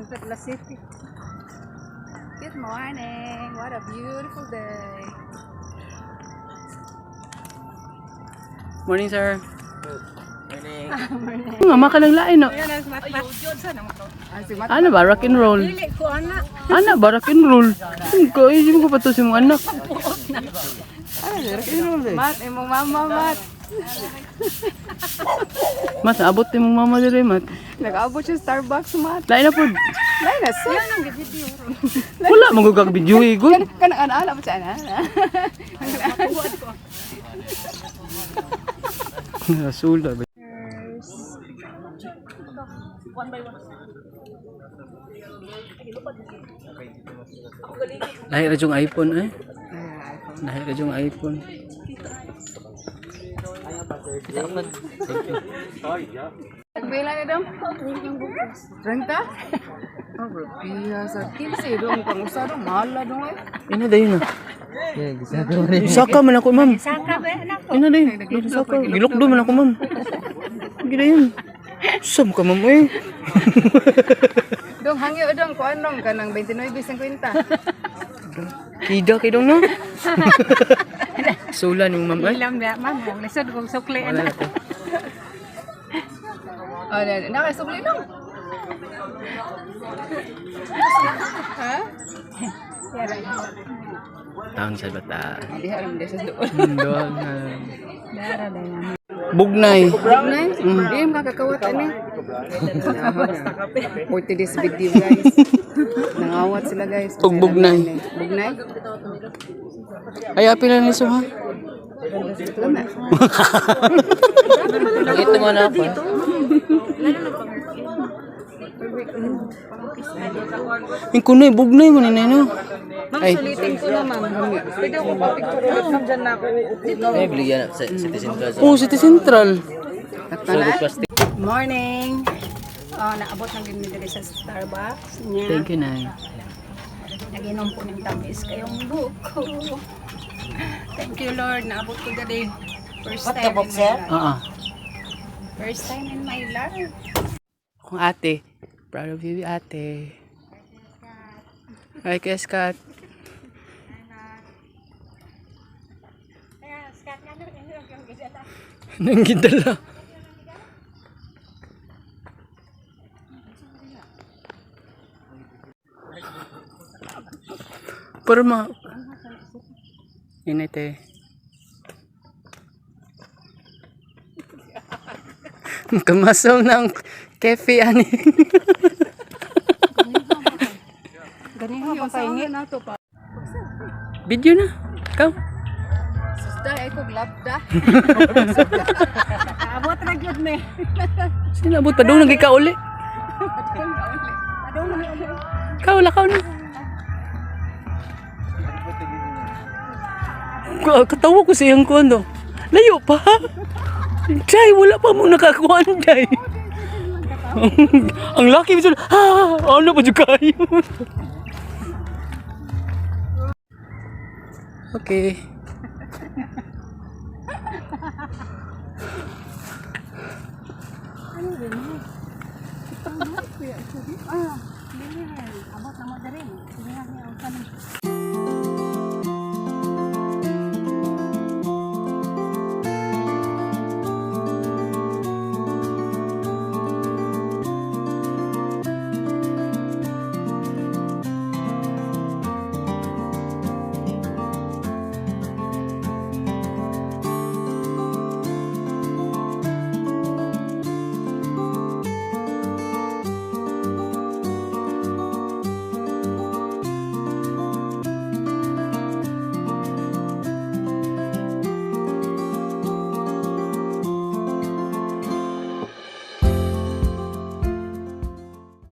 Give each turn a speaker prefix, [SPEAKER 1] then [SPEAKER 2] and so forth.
[SPEAKER 1] Santa City. Good morning. What a beautiful day.
[SPEAKER 2] Morning, sir.
[SPEAKER 3] Morning.
[SPEAKER 1] Morning.
[SPEAKER 2] Nga maka ng lain, no?
[SPEAKER 1] Si Mat.
[SPEAKER 2] Ano ba? Rock and roll.
[SPEAKER 1] Dili ko anak.
[SPEAKER 2] Ano ba? Rock and roll. Kaya mo pa to si mong anak.
[SPEAKER 1] Ano rock and roll eh? Mat, imong mama Mat.
[SPEAKER 2] Mat, abot ni mong mama dire, Mat.
[SPEAKER 1] Nag-abot siya Starbucks Mat.
[SPEAKER 2] Lain na po.
[SPEAKER 1] Lain na sa. Yan ang video.
[SPEAKER 2] Wala, magugag video, good.
[SPEAKER 1] Kanang ana mo siya na.
[SPEAKER 2] Rasula ba? Lahir na yung iPhone eh. Lahir na yung iPhone.
[SPEAKER 1] Bila ni dong? 30? Oh, bro. Pia sa 15 dong. Pang-usa dong. Mahal na dong eh.
[SPEAKER 2] Ina dayon na. Saka man ako, ma'am.
[SPEAKER 1] Saka ba anak ko?
[SPEAKER 2] Ina dayon. Saka. Gilokdo man ako, ma'am. Gila yun. Sam ka, ma'am eh.
[SPEAKER 1] Dong hangyo dong ko anong kanang 29.50.
[SPEAKER 2] Kida kay dong no. Sula ni ma'am eh.
[SPEAKER 1] Ilam na ma'am, ang lisod kong sukli
[SPEAKER 2] Wala
[SPEAKER 1] anak.
[SPEAKER 2] to.
[SPEAKER 1] Oh, nakasukli dong. Ha? Yara.
[SPEAKER 2] Taon sa bata.
[SPEAKER 1] Di haram desa doon.
[SPEAKER 2] Doon.
[SPEAKER 1] Dara dayan.
[SPEAKER 2] Bugnay.
[SPEAKER 1] Nay, di mo kakawat ani. 40 days video guys. Nangawat sila guys.
[SPEAKER 2] Ug bugnay.
[SPEAKER 1] Bugnay?
[SPEAKER 2] Ay apil na niso ha.
[SPEAKER 1] Lama.
[SPEAKER 2] Ito mo na ako. Yung kunoy bugnay mo ni no. Ay.
[SPEAKER 1] Salitin ko naman. Pwede ko pa picture dyan na ako.
[SPEAKER 3] May bigyan sa City Central.
[SPEAKER 2] Oh, City Central.
[SPEAKER 1] Morning. Oh, naabot ng gini diri sa Starbucks niya.
[SPEAKER 2] Thank you, Nay.
[SPEAKER 1] Naginom po ng tamis kayong buko. Thank you Lord, naabot ko dali. First time in my life.
[SPEAKER 2] Oo.
[SPEAKER 1] First time in my life.
[SPEAKER 2] Kung ate. Proud of you, ate. Hi, Keskat. Nang gidala. Pero ma... Inite. Kamasaw ng kefi ani.
[SPEAKER 1] Ganito pa painit na to pa.
[SPEAKER 2] Video na. Ikaw.
[SPEAKER 1] Susta ay ko glabda. Abot na gyud me.
[SPEAKER 2] Sinabot pa doon nang ikauli.
[SPEAKER 1] Adong na ulit.
[SPEAKER 2] Ikaw na. Katawa ko sa iyang kondo. Layo pa. Jai, wala pa mong nakakuhan, Jai. Ang laki mo. Ano pa dyan kayo? Okay.
[SPEAKER 1] Ano rin mo? Ah, hindi rin. Abot na mo rin. Hindi nga niya ang kanin.